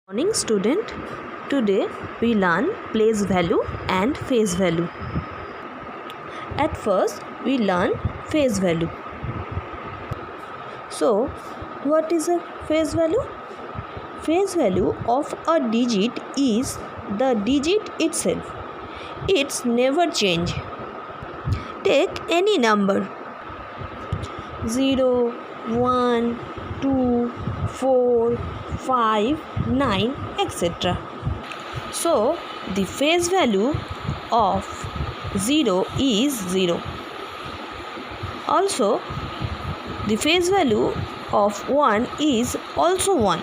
Morning student, today we learn place value and face value. At first we learn face value. So what is a face value? Face value of a digit is the digit itself. It's never change. Take any number 0, 1, 2, 4, 5, 9, etc. So the face value of 0 is 0. Also the face value of 1 is also 1.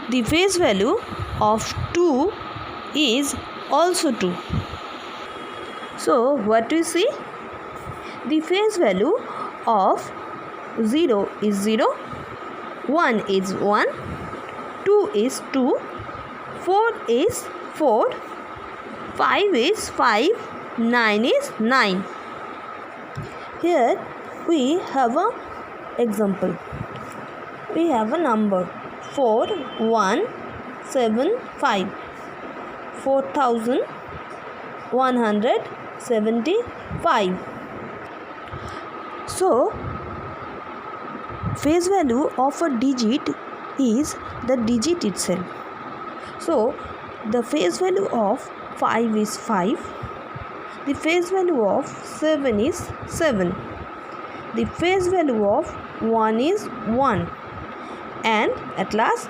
The face value of 2 is also 2. So what do you see? The face value of 0 is 0, 1 is 1, 2 is 2, 4 is 4, 5 is 5, 9 is 9. Here we have an example. We have a number 4175, 4175. So face value of a digit is the digit itself. So the face value of 5 is 5. The face value of 7 is 7. The face value of 1 is 1. And at last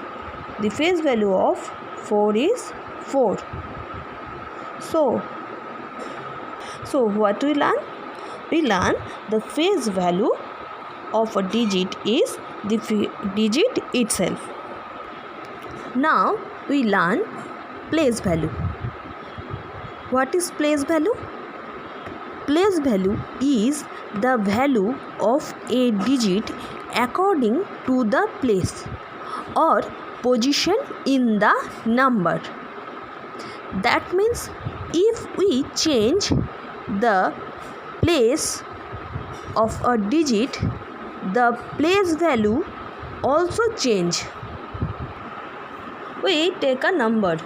the face value of 4 is 4. So what we learn? We learn the face value of a digit is the digit itself. Now we learn place value. What is place value? Place value is the value of a digit according to the place or position in the number. That means if we change the place of a digit, the place value also change. We take a number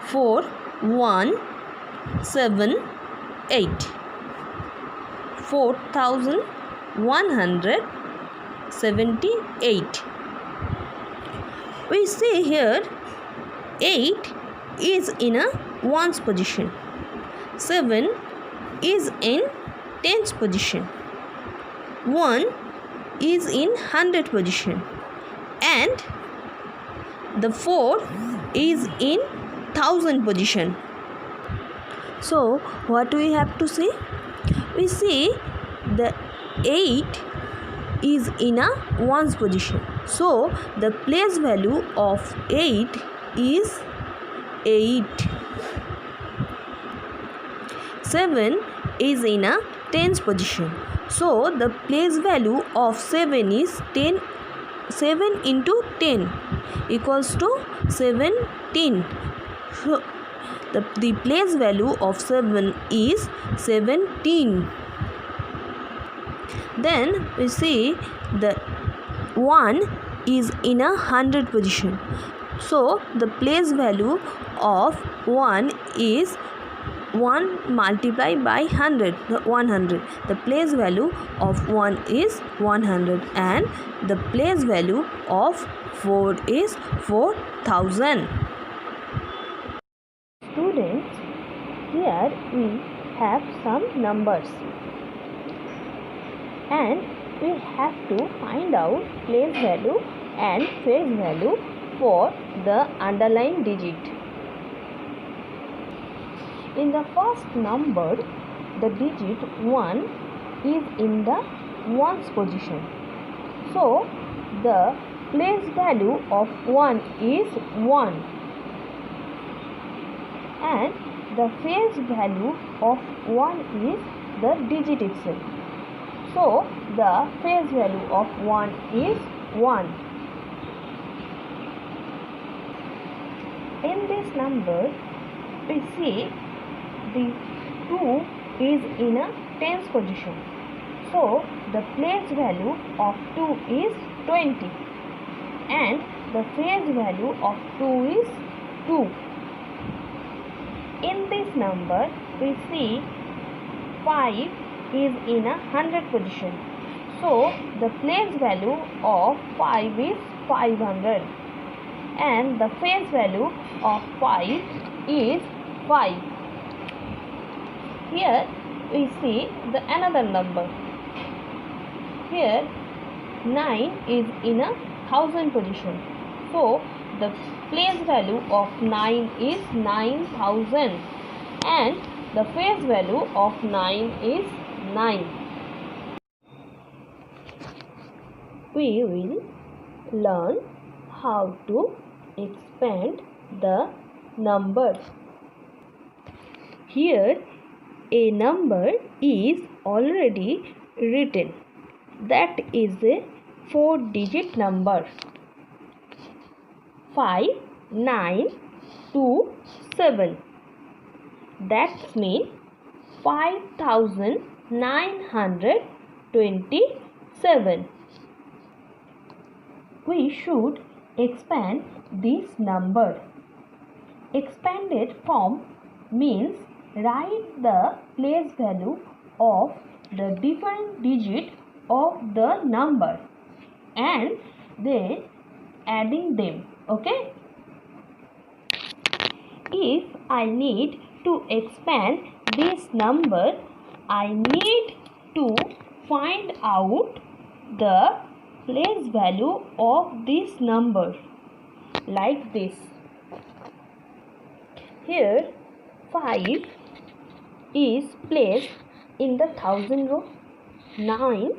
4178, 4178. We see here 8 is in a ones position, 7 is in tens position, 1 is in 100 position, and the 4 is in 1000 position. So what we have to see? We see the 8 is in a ones position. So the place value of 8 is 8. 7 is in a tens position. So the place value of 7 is 10. 7 into 10 equals to 17. So the place value of 7 is 17. Then we see the 1 is in a 100 position. So the place value of 1 is 1 multiplied by 100, 100. The place value of 1 is 100 and the place value of 4 is 4000. Students, here we have some numbers and we have to find out place value and face value for the underlying digit. In the first number, the digit 1 is in the ones position. So the place value of 1 is 1 and the face value of 1 is the digit itself. So the face value of 1 is 1. In this number, we see the 2 is in a tens position. So the place value of 2 is 20 and the face value of 2 is 2. In this number, we see 5 is in a 100 position. So, the place value of 5 is 500 and the face value of 5 is 5. Here we see the another number. Here 9 is in a 1000 position. So, the place value of 9 is 9000 and the face value of 9 is 9. We will learn how to expand the numbers. Here a number is already written. That is a 4-digit number. 5, 9, 2, 7. That means 5927. We should expand this number. Expanded form means write the place value of the different digit of the number and then adding them. Okay? If I need to expand this number, I need to find out the place value of this number like this. Here 5 is placed in the 1000 row, 9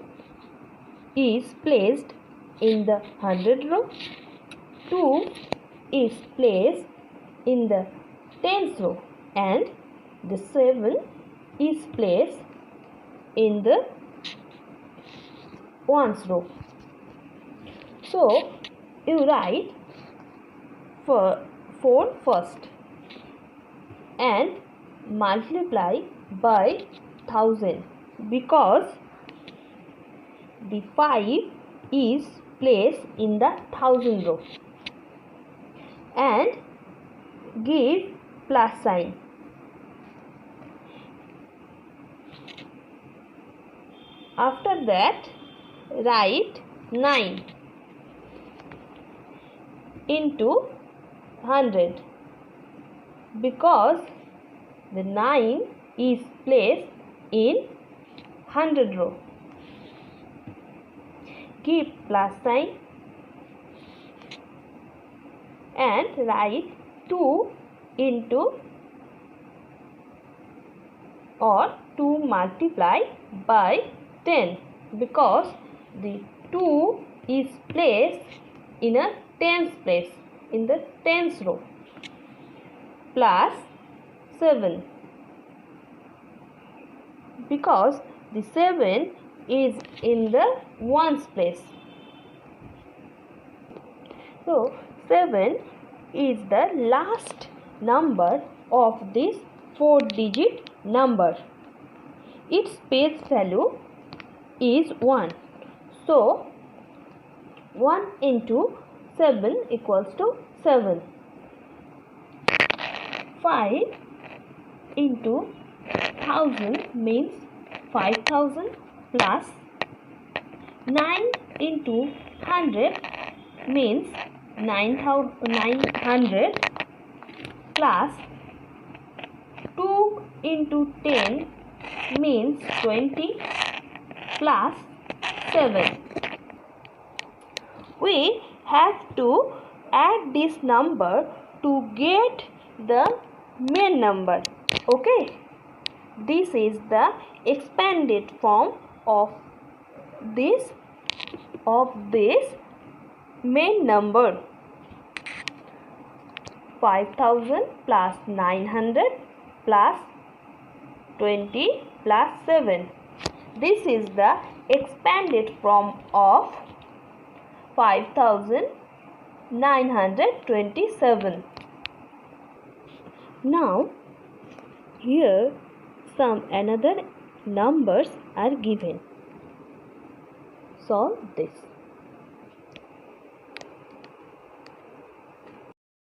is placed in the 100 row, 2 is placed in the 10th row and the 7 is placed in the 1st row. So, you write for 4 first and multiply by 1000 because the 5 is placed in the 1000 row and give plus sign. After that, write 9 into 100 because the 9 is placed in 100 row. Give plus sign and write 2 into or 2 multiply by 10 because the 2 is placed in a 10th place in the 10th row plus 7 because the 7 is in the 1st place. So 7 is the last number of this 4-digit number. Its place value is 1. So 1 into 7 equals to 7. 5 into 1000 means 5000 plus 9 into 100 means 900 plus 2 into 10 means 20 plus 7. We have to add this number to get the main number. Okay? This is the expanded form of this main number. 5000 plus 900 plus 20 plus 7. This is the expanded form of 5927. Now here some another numbers are given. Solve this.